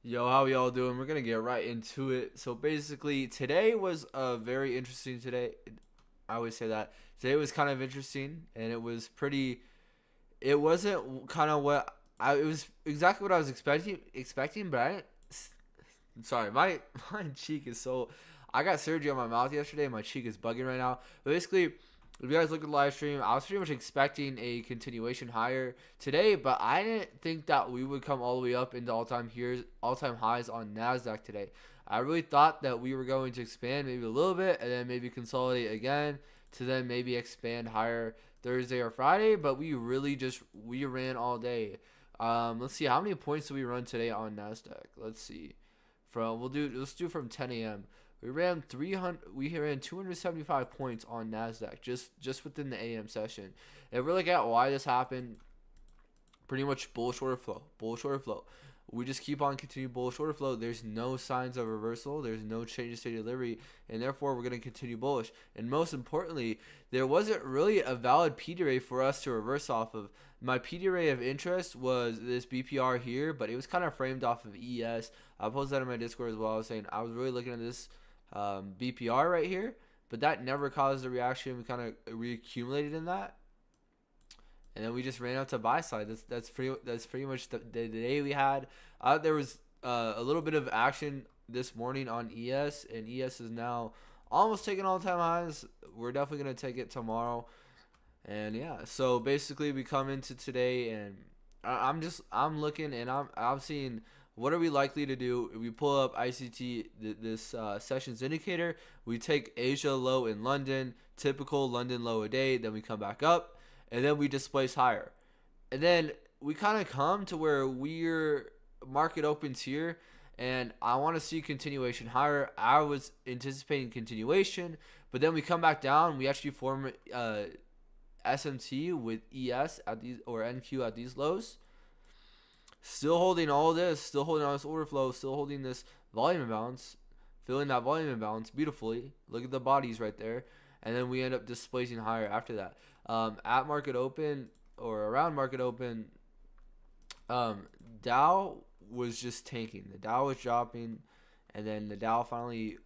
Yo, how y'all doing? We're gonna get right into it. So basically, today was a very interesting today. I always say that today was kind of interesting, and it was pretty. It wasn't kind of what I. It was exactly what I was expecting, but I didn't. Sorry, my my cheek is so. I got surgery on my mouth yesterday. My cheek is bugging right now. But basically, if you guys look at the live stream, I was pretty much expecting a continuation higher today, but I didn't think that we would come all the way up into all time highs on Nasdaq today. I really thought that we were going to expand maybe a little bit and then maybe consolidate again to then maybe expand higher Thursday or Friday, but we ran all day. Let's see how many points do we run today on Nasdaq. Let's see. Let's do from 10 a.m. We ran 275 points on Nasdaq just within the AM session. And we're at why this happened. Pretty much bullish order flow. Bullish order flow. We just keep on continuing bullish order flow. There's no signs of reversal. There's no change in state of delivery, and therefore we're going to continue bullish. And most importantly, there wasn't really a valid PD array for us to reverse off of. My PD array of interest was this BPR here, but it was kind of framed off of ES. I posted that in my Discord as well. I was saying I was really looking at this BPR right here, but that never caused a reaction. We kind of reaccumulated in that, and then we just ran out to buy side. That's pretty much the day we had. There was a little bit of action this morning on ES, and ES is now almost taking all time highs. We're definitely gonna take it tomorrow, and yeah. So basically, we come into today, and I'm looking, and I'm seeing. What are we likely to do? We pull up ICT, this sessions indicator. We take Asia low in London, typical London low a day. Then we come back up, and then we displace higher. And then we kind of come to where we're market opens here, and I want to see continuation higher. I was anticipating continuation, but then we come back down. We actually form SMT with ES at these or NQ at these lows. Still holding all this, still holding all this order flow, still holding this volume imbalance, filling that volume imbalance beautifully. Look at the bodies right there. And then we end up displacing higher after that. At market open or around market open, Dow was just tanking. The Dow was dropping, and then the Dow finally,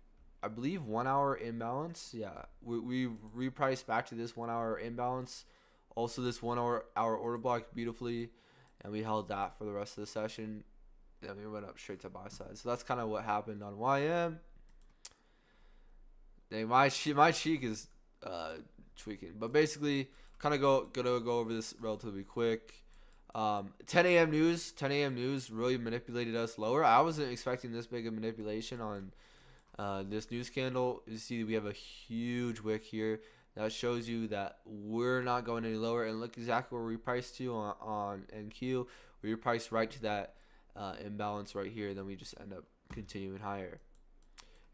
I believe, 1 hour imbalance. Yeah, we repriced back to this 1 hour imbalance. Also, this 1 hour order block beautifully. And we held that for the rest of the session. Then we went up straight to buy side. So that's kind of what happened on YM. Dang, my cheek is tweaking. But basically, gonna go over this relatively quick. 10 a.m. news. 10 a.m. news really manipulated us lower. I wasn't expecting this big of manipulation on this news candle. You see, we have a huge wick here. That shows you that we're not going any lower. And look exactly where we priced to on NQ. We priced right to that imbalance right here. Then we just end up continuing higher.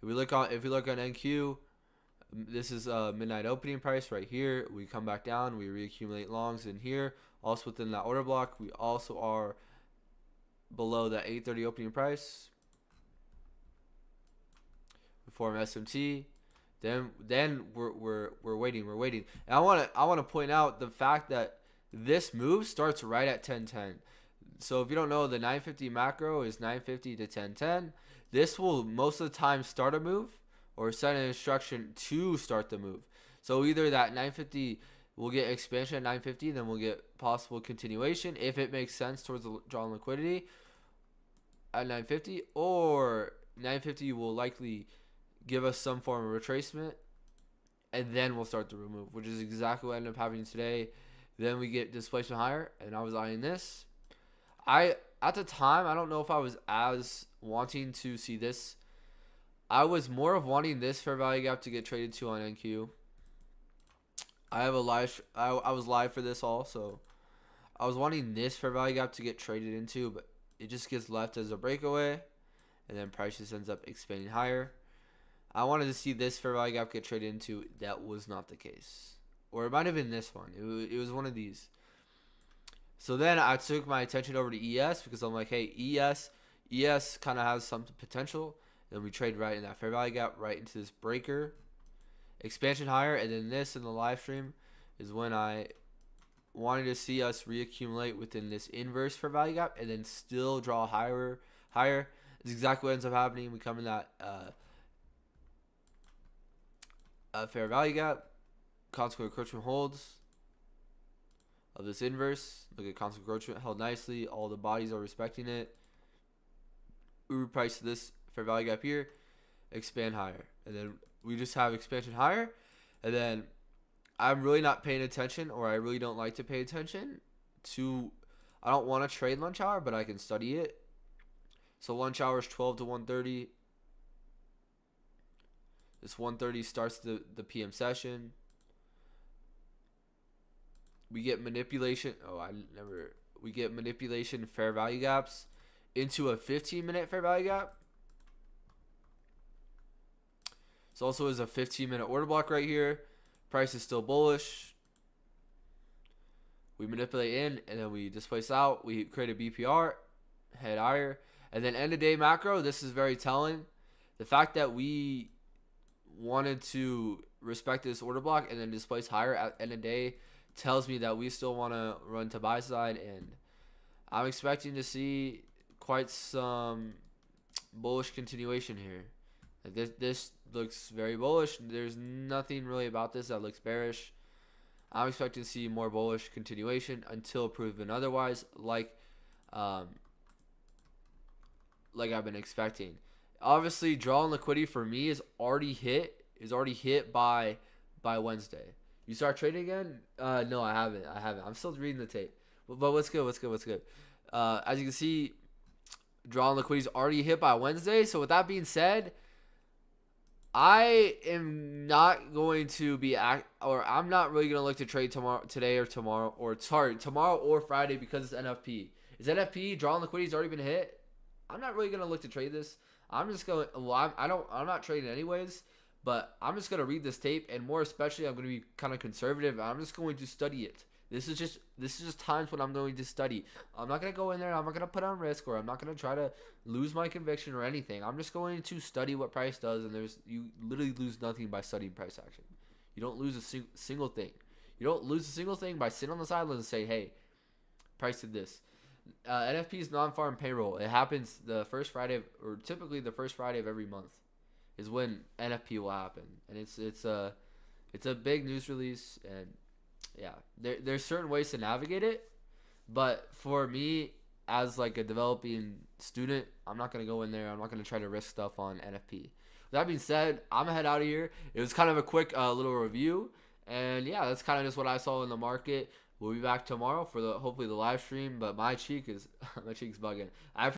If we look on NQ, this is midnight opening price right here. We come back down. We reaccumulate longs in here. Also within that order block, we also are below that 8:30 opening price. We form SMT. Then we're waiting. And I wanna point out the fact that this move starts right at 10:10. So if you don't know, the 950 macro is 950 to 10:10. This will most of the time start a move or send an instruction to start the move. So either that 950 will get expansion at 950, then we'll get possible continuation if it makes sense towards the drawn liquidity at 950, or 950 will likely give us some form of retracement, and then we'll start the remove, which is exactly what ended up happening today. Then we get displacement higher, and I was eyeing this. At the time, I don't know if I was as wanting to see this. I was more of wanting this fair value gap to get traded to on NQ. I have a live. I was live for this also. I was wanting this fair value gap to get traded into, but it just gets left as a breakaway, and then price just ends up expanding higher. I wanted to see this fair value gap get traded into. That was not the case. Or it might have been this one. It was one of these. So then I took my attention over to ES because I'm like, hey, ES kind of has some potential. Then we trade right in that fair value gap, right into this breaker. Expansion higher. And then this in the live stream is when I wanted to see us reaccumulate within this inverse fair value gap and then still draw higher. It's exactly what ends up happening. We come in that fair value gap. Consequent encroachment holds of this inverse. Look at consequent encroachment held nicely. All the bodies are respecting it. We reprice this fair value gap here. Expand higher. And then we just have expansion higher. And then I'm really not paying attention, or I really don't like to pay attention to. I don't want to trade lunch hour, but I can study it. So lunch hour is 12 to 1:30. This 1:30 starts the PM session. We get manipulation. We get manipulation fair value gaps into a 15-minute fair value gap. This also is a 15-minute order block right here. Price is still bullish. We manipulate in, and then we displace out. We create a BPR, head higher. And then end of day macro, this is very telling. The fact that we wanted to respect this order block and then displace higher at end of day tells me that we still want to run to buy side, and I'm expecting to see quite some bullish continuation here. This looks very bullish. There's nothing really about this that looks bearish. I'm expecting to see more bullish continuation until proven otherwise, like I've been expecting. Obviously, draw on liquidity for me is already hit by Wednesday. You start trading again? No, I haven't. I'm still reading the tape. But what's good? As you can see, draw on liquidity is already hit by Wednesday. So with that being said, I am not going to be I'm not really going to look to trade today or tomorrow or Friday because it's NFP. Is NFP draw on liquidity has already been hit? I'm not really going to look to trade this. I'm just going. Well, I'm not trading anyways. But I'm just going to read this tape, and more especially, I'm going to be kind of conservative. I'm just going to study it. This is just times when I'm going to study. I'm not going to go in there. I'm not going to put on risk, or I'm not going to try to lose my conviction or anything. I'm just going to study what price does, and you literally lose nothing by studying price action. You don't lose a single thing. You don't lose a single thing by sitting on the sidelines and say, hey, price did this. NFP is non-farm payroll. It happens typically the first Friday of every month is when NFP will happen, and it's a big news release, and yeah, there's certain ways to navigate it, but for me as like a developing student, I'm not gonna go in there. I'm not gonna try to risk stuff on NFP. With that being said, I'm gonna head out of here. It was kind of a quick little review, and yeah, that's kind of just what I saw in the market. We'll be back tomorrow for hopefully the live stream, but my cheek's bugging.